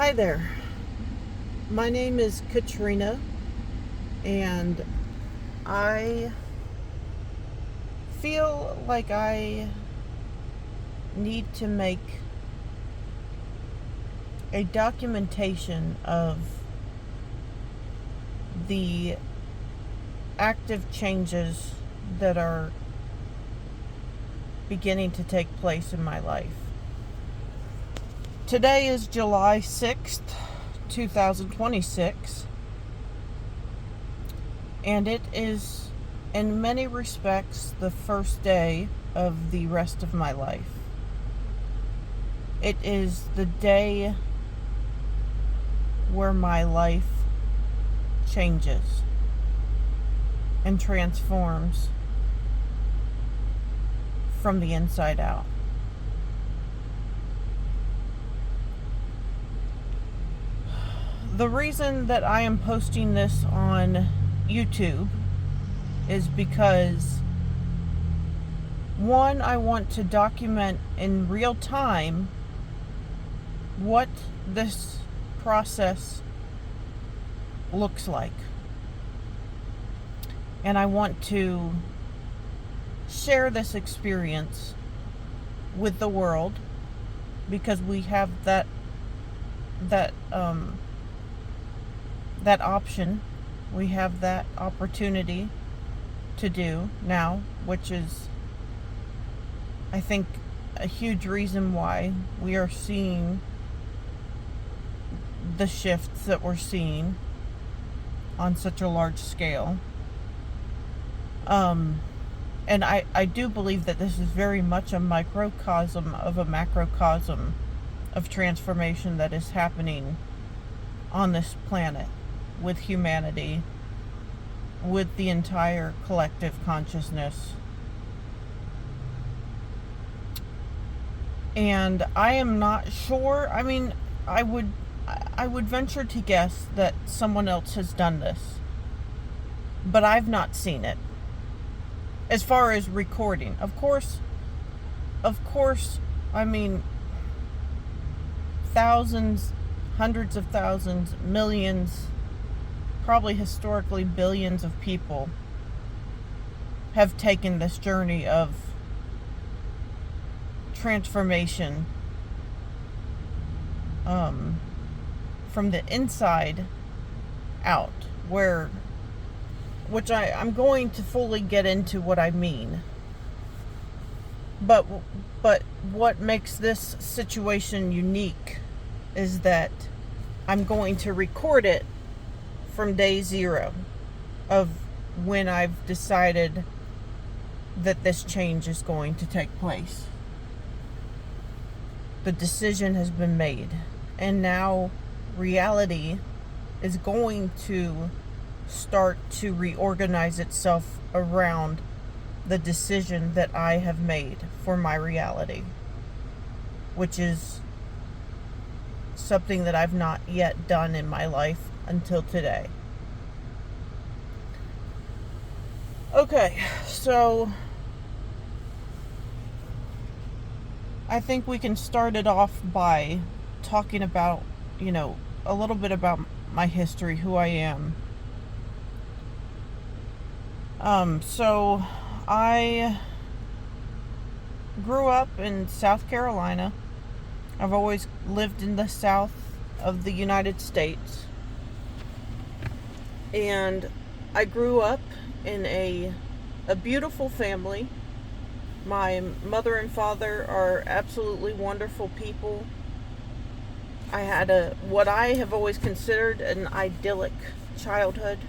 Hi there. My name is Katrina, and I feel like I need to make a documentation of the active changes that are beginning to take place in my life. Today is July 6th, 2026, and it is, in many respects, the first day of the rest of my life. It is the day where my life changes and transforms from the inside out. The reason that I am posting this on YouTube is because, one, I want to document in real time what this process looks like. And I want to share this experience with the world because we have that option. We have that opportunity to do now, which is, I think, a huge reason why we are seeing the shifts that we're seeing on such a large scale. And I do believe that this is very much a microcosm of a macrocosm of transformation that is happening on this planet with humanity, with the entire collective consciousness. And I am not sure. I mean, I would venture to guess that someone else has done this, but I've not seen it. As far as recording, of course, I mean, thousands, hundreds of thousands, millions, probably historically billions of people have taken this journey of transformation from the inside out, which I'm going to fully get into what I mean. But what makes this situation unique is that I'm going to record it from day zero of when I've decided that this change is going to take place. The decision has been made, and now reality is going to start to reorganize itself around the decision that I have made for my reality, which is something that I've not yet done in my life until today. Okay, so I think we can start it off by talking about, a little bit about my history, who I am. So I grew up in South Carolina. I've always lived in the south of the United States. And I grew up in a beautiful family. My mother and father are absolutely wonderful people. I had what I have always considered an idyllic childhood.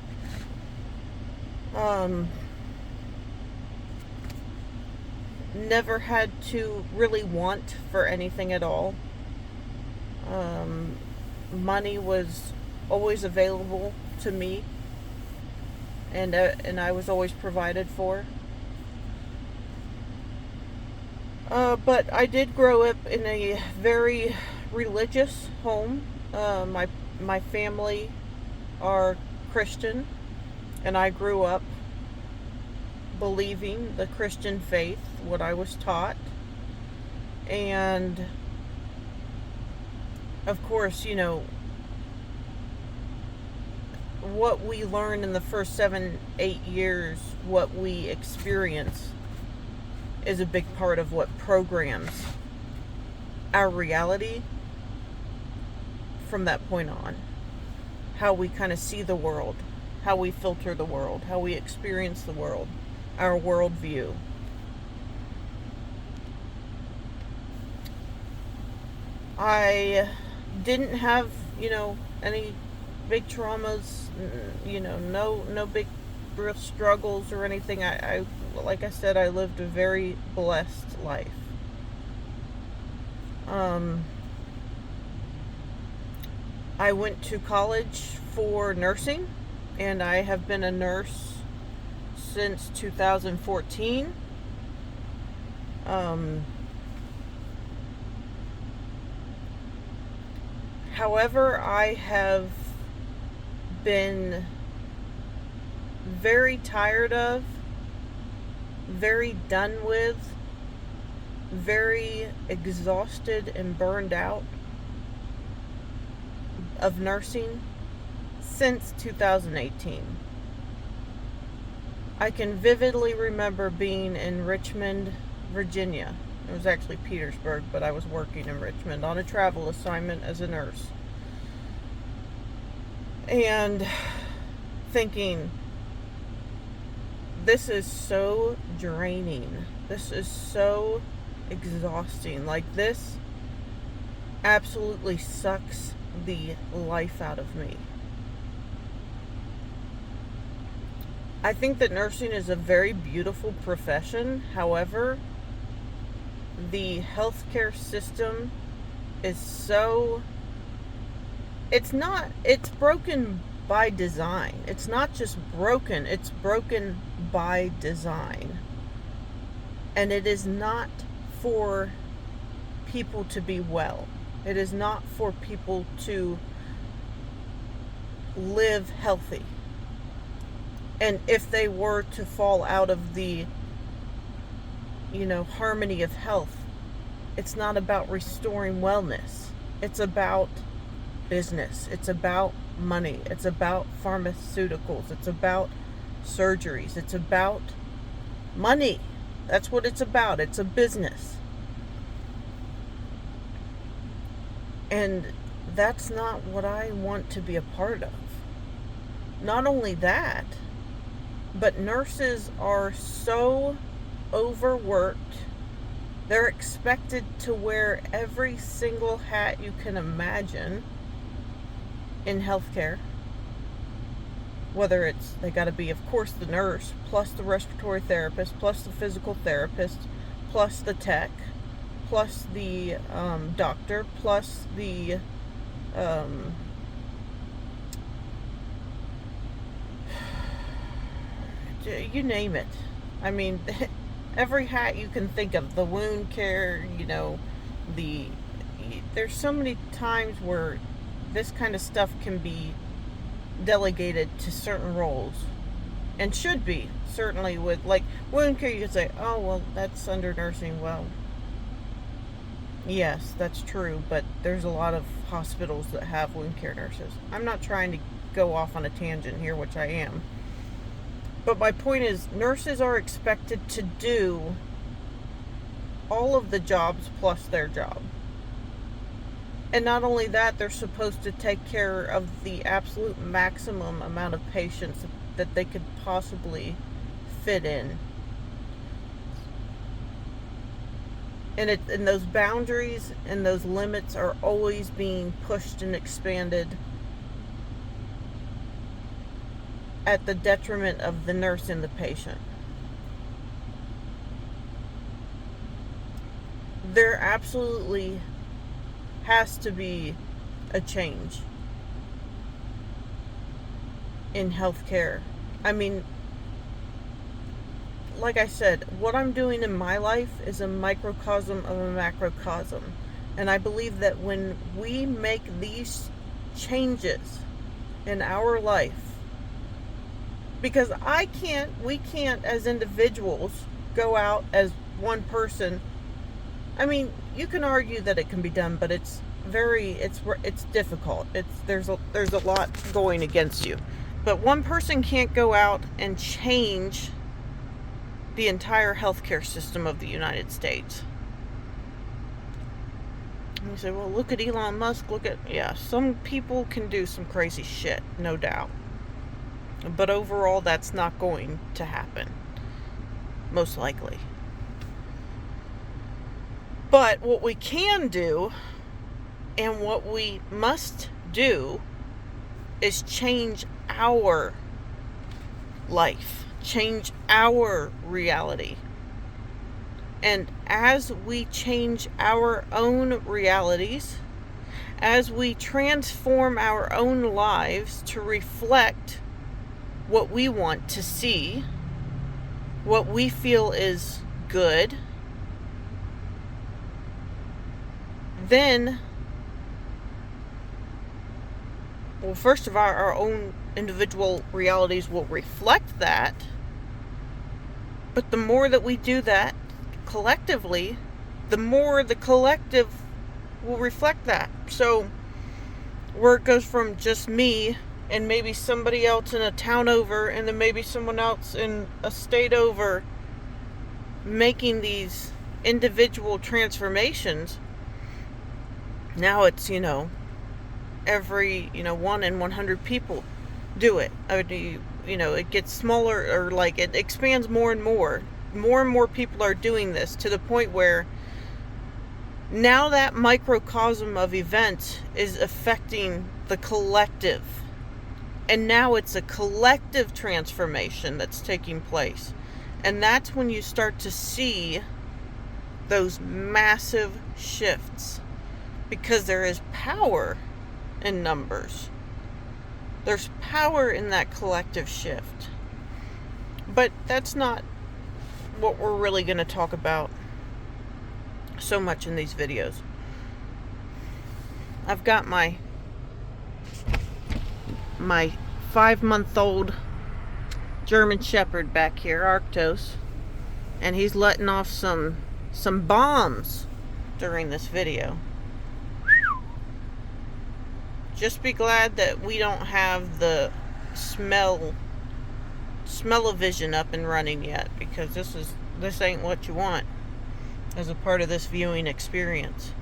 Never had to really want for anything at all. Money was always available to me, and I was always provided for. But I did grow up in a very religious home. My family are Christian, and I grew up believing the Christian faith, what I was taught. And of course, what we learn in the first 7-8 years, what we experience, is a big part of what programs our reality from that point on. How we kind of see the world, how we filter the world, how we experience the world, our worldview. I didn't have, any big traumas, no big real struggles or anything. I like I said, I lived a very blessed life. I went to college for nursing, and I have been a nurse since 2014. However, I have been very tired of, very done with, very exhausted and burned out of nursing since 2018. I can vividly remember being in Richmond, Virginia. It was actually Petersburg, but I was working in Richmond on a travel assignment as a nurse. And thinking, this is so draining. This is so exhausting. Like, this absolutely sucks the life out of me. I think that nursing is a very beautiful profession. However, the healthcare system is so... it's broken by design. It's not just broken, it's broken by design. And it is not for people to be well. It is not for people to live healthy. And if they were to fall out of the, harmony of health, it's not about restoring wellness. It's about business. It's about money. It's about pharmaceuticals. It's about surgeries. It's about money. That's what it's about. It's a business. And that's not what I want to be a part of. Not only that, but nurses are so overworked. They're expected to wear every single hat you can imagine in healthcare. Whether it's, they got to be, of course, the nurse, plus the respiratory therapist, plus the physical therapist, plus the tech, plus the doctor, plus the you name it. I mean, every hat you can think of. The wound care, there's so many times where this kind of stuff can be delegated to certain roles, and should be, certainly. With, like, wound care, you could say, oh, well, that's under nursing. Well, yes, that's true, but there's a lot of hospitals that have wound care nurses. I'm not trying to go off on a tangent here, which I am. But my point is, nurses are expected to do all of the jobs plus their job. And not only that, they're supposed to take care of the absolute maximum amount of patients that they could possibly fit in. And those boundaries and those limits are always being pushed and expanded at the detriment of the nurse and the patient. There absolutely has to be a change in healthcare. I mean, like I said, what I'm doing in my life is a microcosm of a macrocosm. And I believe that when we make these changes in our life, because we can't as individuals go out as one person. I mean, you can argue that it can be done, but it's difficult. There's a lot going against you. But one person can't go out and change the entire healthcare system of the United States. And you say, well, look at Elon Musk, yeah, some people can do some crazy shit, no doubt. But overall, that's not going to happen. Most likely. But what we can do, and what we must do, is change our life. Change our reality. And as we change our own realities, as we transform our own lives to reflect what we want to see, what we feel is good, then, well, first of all, our own individual realities will reflect that. But the more that we do that collectively, the more the collective will reflect that. So, where it goes from just me and maybe somebody else in a town over, and then maybe someone else in a state over, making these individual transformations. Now it's, every, 1 in 100 people do it. It gets smaller, or like it expands more and more. More and more people are doing this, to the point where now that microcosm of events is affecting the collective. And now it's a collective transformation that's taking place. And that's when you start to see those massive shifts. Because there is power in numbers. There's power in that collective shift. But that's not what we're really going to talk about so much in these videos. I've got my 5-month-old German Shepherd back here, Arctos, and he's letting off some bombs during this video. Just be glad that we don't have the smell-o-vision up and running yet, because this ain't what you want as a part of this viewing experience.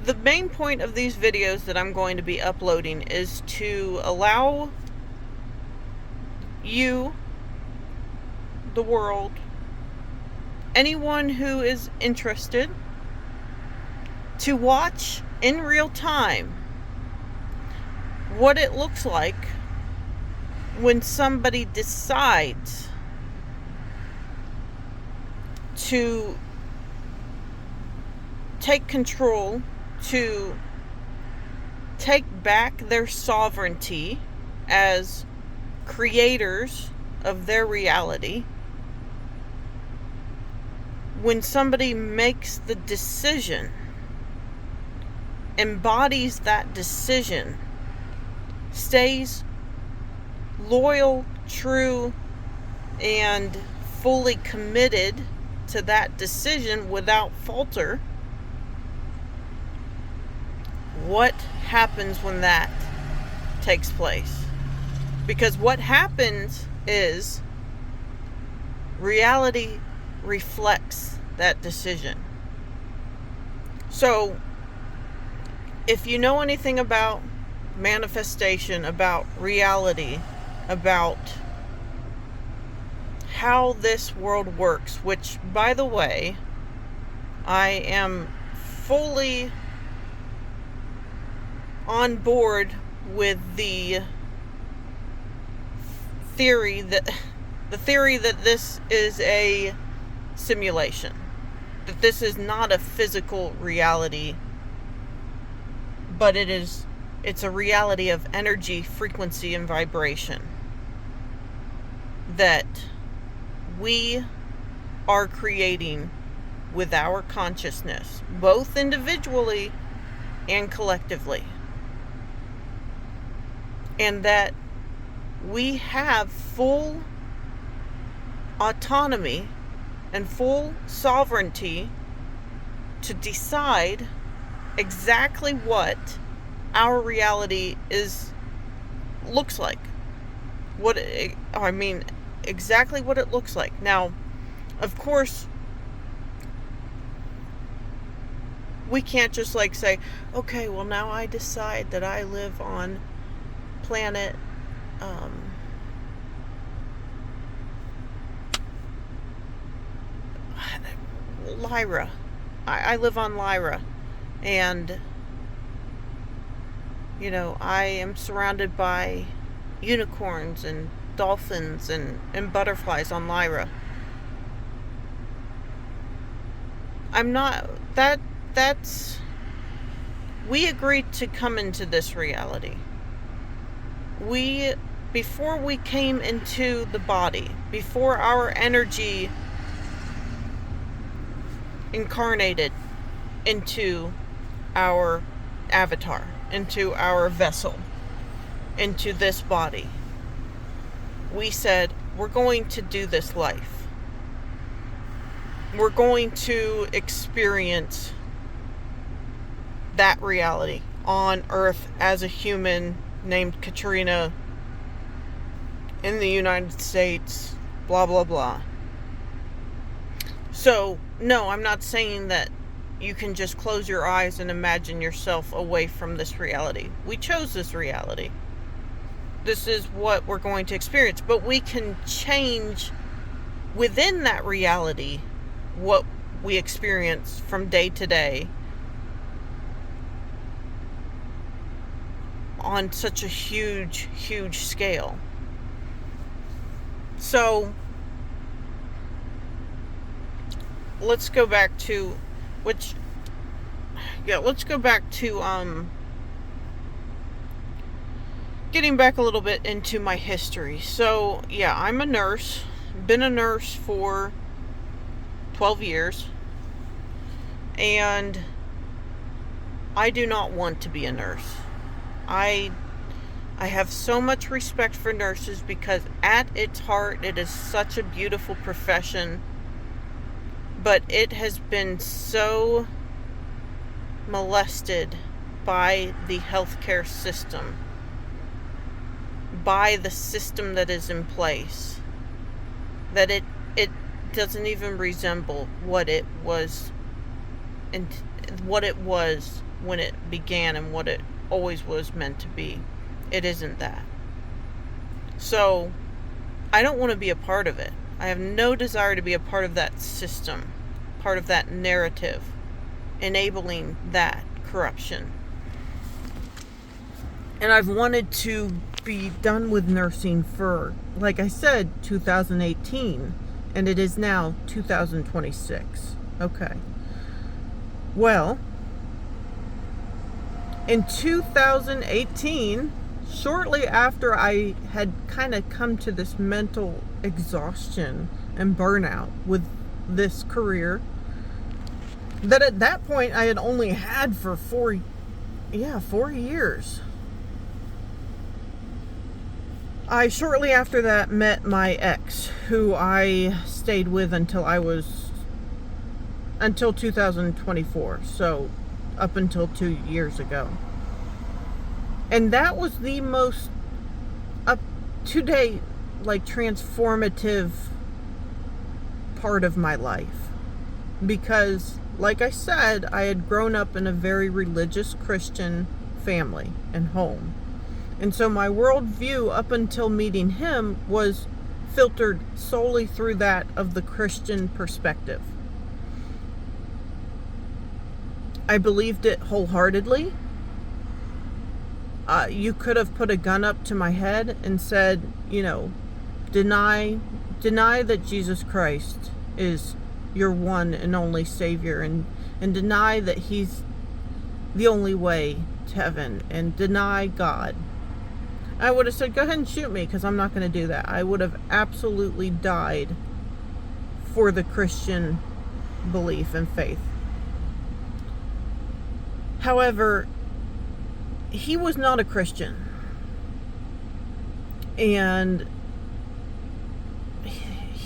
The main point of these videos that I'm going to be uploading is to allow you, the world, anyone who is interested, to watch in real time what it looks like when somebody decides to take control, to take back their sovereignty as creators of their reality. When somebody makes the decision, embodies that decision, stays loyal, true, and fully committed to that decision without falter, what happens when that takes place? Because what happens is reality reflects that decision. So, if you know anything about manifestation, about reality, about how this world works, which, by the way, I am fully on board with the theory that this is a simulation, that this is not a physical reality, but it's a reality of energy, frequency, and vibration that we are creating with our consciousness, both individually and collectively. And that we have full autonomy and full sovereignty to decide exactly what our reality looks like. Exactly what it looks like. Now, of course, we can't just say, okay, well, now I decide that I live on planet Lyra. I live on Lyra, and I am surrounded by unicorns and dolphins and butterflies on Lyra. I'm not that's we agreed to come into this reality. Before we came into the body, before our energy incarnated into our avatar, into our vessel, into this body, we said, we're going to do this life. We're going to experience that reality on Earth as a human named Katrina in the United States, blah, blah, blah. So, no, I'm not saying that you can just close your eyes and imagine yourself away from this reality. We chose this reality. This is what we're going to experience. But we can change within that reality what we experience from day to day on such a huge, huge scale. So, let's go back to getting back a little bit into my history. So, yeah, I'm a nurse. Been a nurse for 12 years. And I do not want to be a nurse. I have so much respect for nurses because at its heart, it is such a beautiful profession. But it has been so molested by the healthcare system, by the system that is in place, that it doesn't even resemble what it was and what it was when it began and what it always was meant to be. It isn't that. So, I don't want to be a part of it. I have no desire to be a part of that system, part of that narrative, enabling that corruption. And I've wanted to be done with nursing for, like I said, 2018, and it is now 2026. Okay. Well, in 2018, shortly after I had kind of come to this mental exhaustion and burnout with this career that at that point I had only had for 4 years. I shortly after that met my ex, who I stayed with until 2024, so up until 2 years ago. And that was the most up to date, transformative part of my life. Because, like I said, I had grown up in a very religious Christian family and home. And so my worldview up until meeting him was filtered solely through that of the Christian perspective. I believed it wholeheartedly. You could have put a gun up to my head and said, deny that Jesus Christ is your one and only Savior, and deny that He's the only way to heaven, and deny God. I would have said, go ahead and shoot me, because I'm not going to do that. I would have absolutely died for the Christian belief and faith. However, he was not a Christian.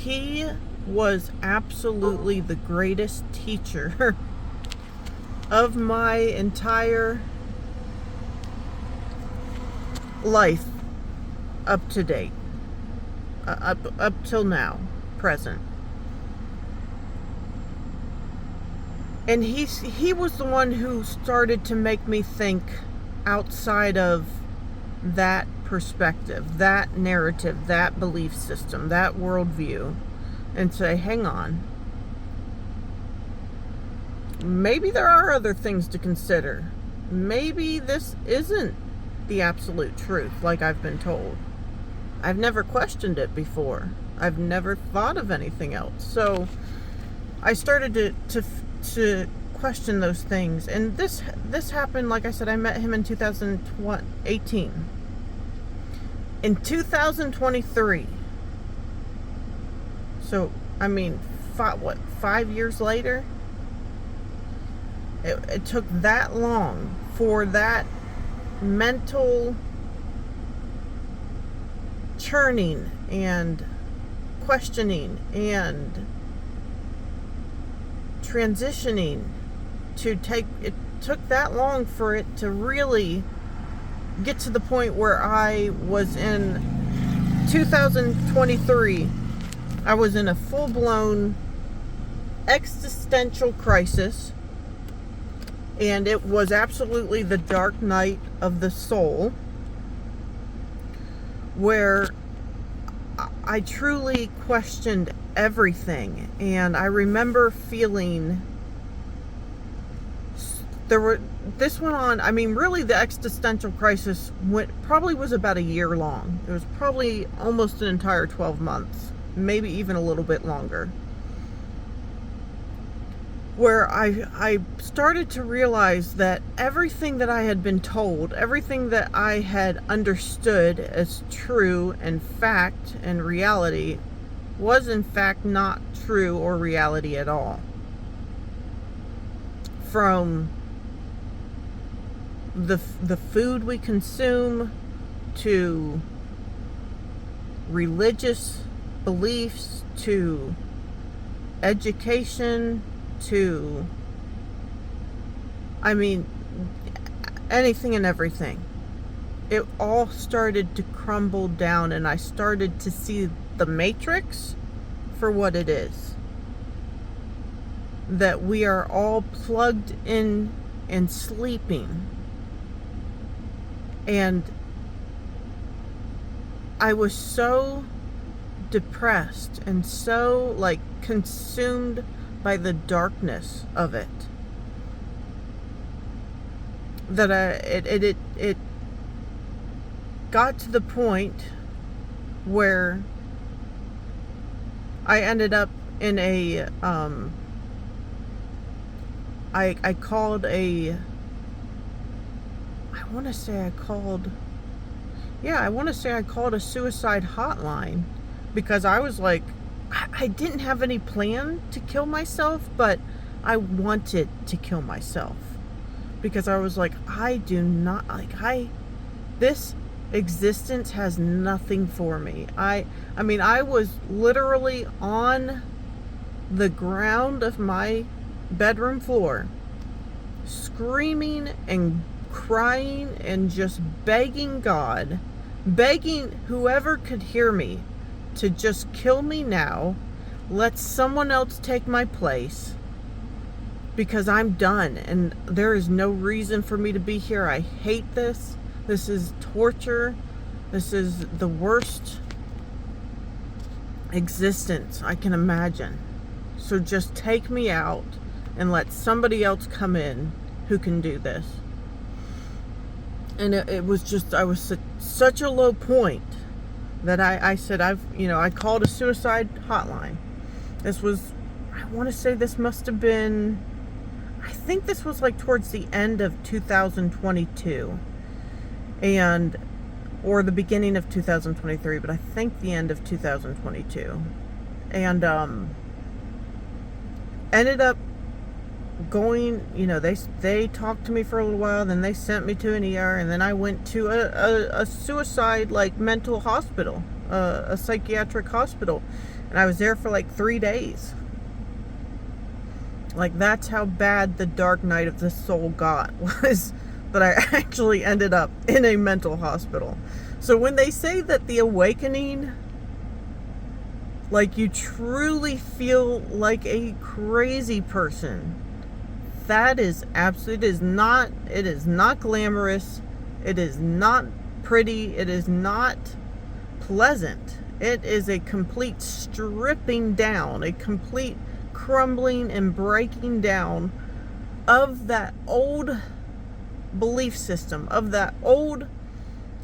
he was absolutely the greatest teacher of my entire life up to date, up till now, present. And he was the one who started to make me think outside of that perspective, that narrative, that belief system, that worldview, and say, hang on, maybe there are other things to consider. Maybe this isn't the absolute truth like I've been told. I've never questioned it before. I've never thought of anything else. So I started to question those things. And this happened, like I said, I met him in 2018. In 2023, so I mean, 5 years later, it took that long for that mental churning and questioning and transitioning to take. It took that long for it to really get to the point where I was in 2023. I was in a full-blown existential crisis, and it was absolutely the dark night of the soul, where I truly questioned everything. And I remember feeling this went on, I mean, really the existential crisis probably was about a year long. It was probably almost an entire 12 months, maybe even a little bit longer, where I started to realize that everything that I had been told, everything that I had understood as true and fact and reality, was in fact not true or reality at all. From the food we consume, to religious beliefs, to education, to, I mean, anything and everything. It all started to crumble down, and I started to see the Matrix for what it is. That we are all plugged in and sleeping. And I was so depressed and so consumed by the darkness of it that it got to the point where I ended up in a I called a, I want to say I called a suicide hotline, because I was like, I didn't have any plan to kill myself, but I wanted to kill myself, because I was like, I do not, this existence has nothing for me. I mean, I was literally on the ground of my bedroom floor, screaming and crying and just begging God, begging whoever could hear me to just kill me now, let someone else take my place, because I'm done and there is no reason for me to be here. I hate this. This is torture. This is the worst existence I can imagine. So just take me out and let somebody else come in who can do this. And it was just, I was such a low point that I said, I called a suicide hotline. This was, I want to say this must have been, I think this was towards the end of 2022. Or the beginning of 2023, but I think the end of 2022. And ended up going, they talked to me for a little while, then they sent me to an ER, and then I went to a suicide mental hospital, a psychiatric hospital. And I was there for like 3 days. Like, that's how bad the dark night of the soul got, was that I actually ended up in a mental hospital. So when they say that the awakening, like, you truly feel like a crazy person, that is absolutely, it is not glamorous, it is not pretty, it is not pleasant. It is a complete stripping down, a complete crumbling and breaking down of that old belief system, of that old,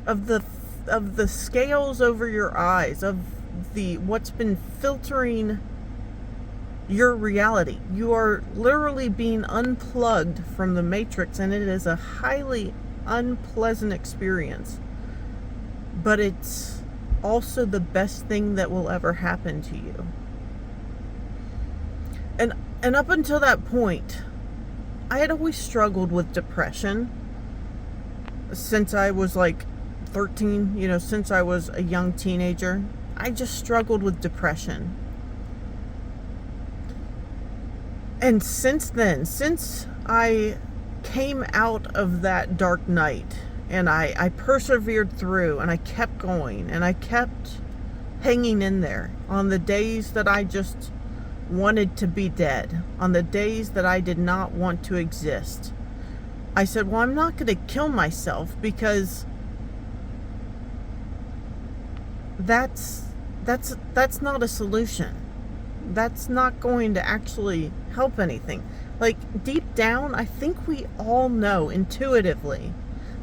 of the scales over your eyes, of the what's been filtering your reality. You are literally being unplugged from the matrix, and it is a highly unpleasant experience. But it's also the best thing that will ever happen to you. And up until that point, I had always struggled with depression since I was like 13, since I was a young teenager. I just struggled with depression. And since then, since I came out of that dark night, and I persevered through, and I kept going, and I kept hanging in there on the days that I just wanted to be dead, on the days that I did not want to exist. I said, well, I'm not going to kill myself, because that's not a solution. That's not going to actually help anything. Like, deep down, I think we all know intuitively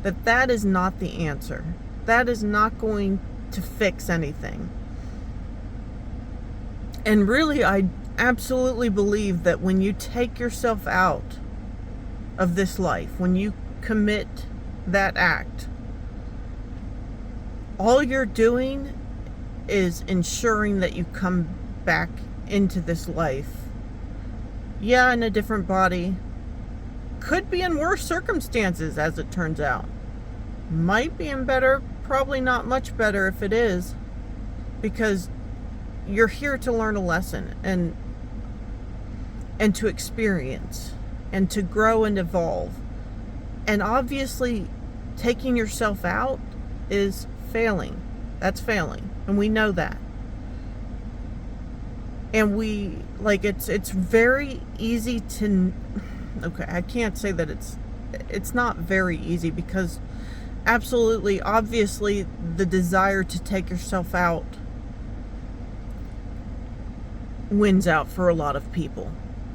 that that is not the answer. That is not going to fix anything. And really, I absolutely believe that when you take yourself out of this life, when you commit that act, all you're doing is ensuring that you come back into this life. Yeah, in a different body. Could be in worse circumstances, as it turns out. Might be in better, probably not much better if it is. Because you're here to learn a lesson and to experience and to grow and evolve. And obviously, taking yourself out is failing. That's failing. And we know that. And it's very easy to, okay, I can't say that it's not very easy, because absolutely, obviously, the desire to take yourself out wins out for a lot of people,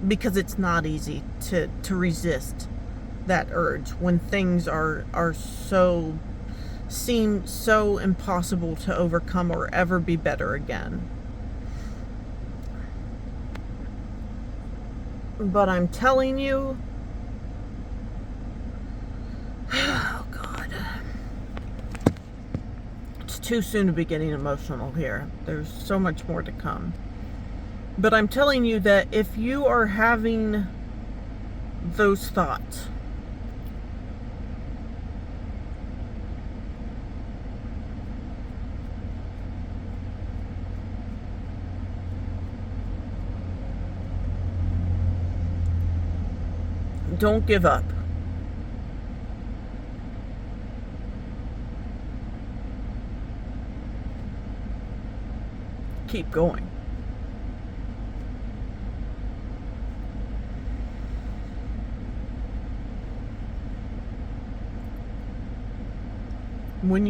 because it's not easy to resist that urge when things seem so impossible to overcome or ever be better again. But I'm telling you, oh God, it's too soon to be getting emotional here. There's so much more to come. But I'm telling you that if you are having those thoughts, don't give up. Keep going. When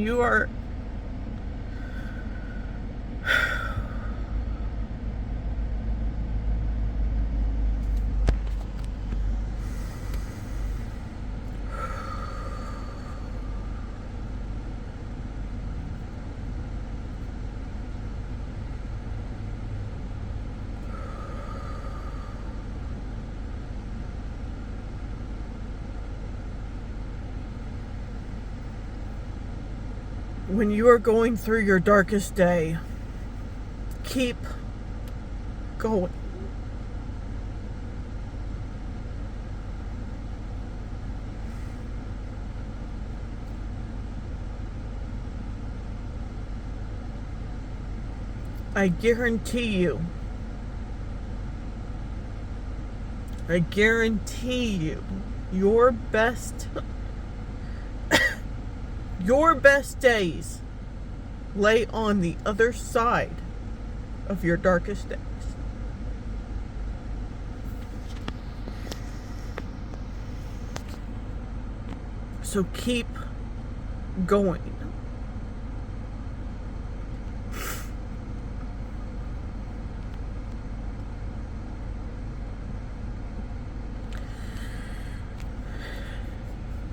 you are going through your darkest day, keep going. I guarantee you, your best days lay on the other side of your darkest days. So keep going.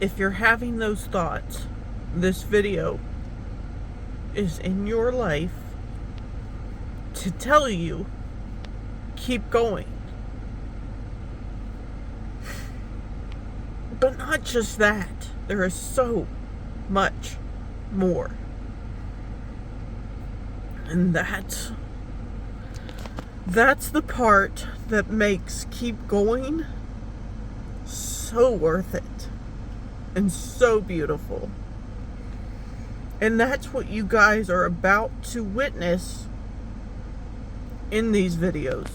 If you're having those thoughts, this video is in your life to tell you, keep going. But not just that. There is so much more. And that's the part that makes keep going so worth it. And so beautiful. And that's what you guys are about to witness in these videos.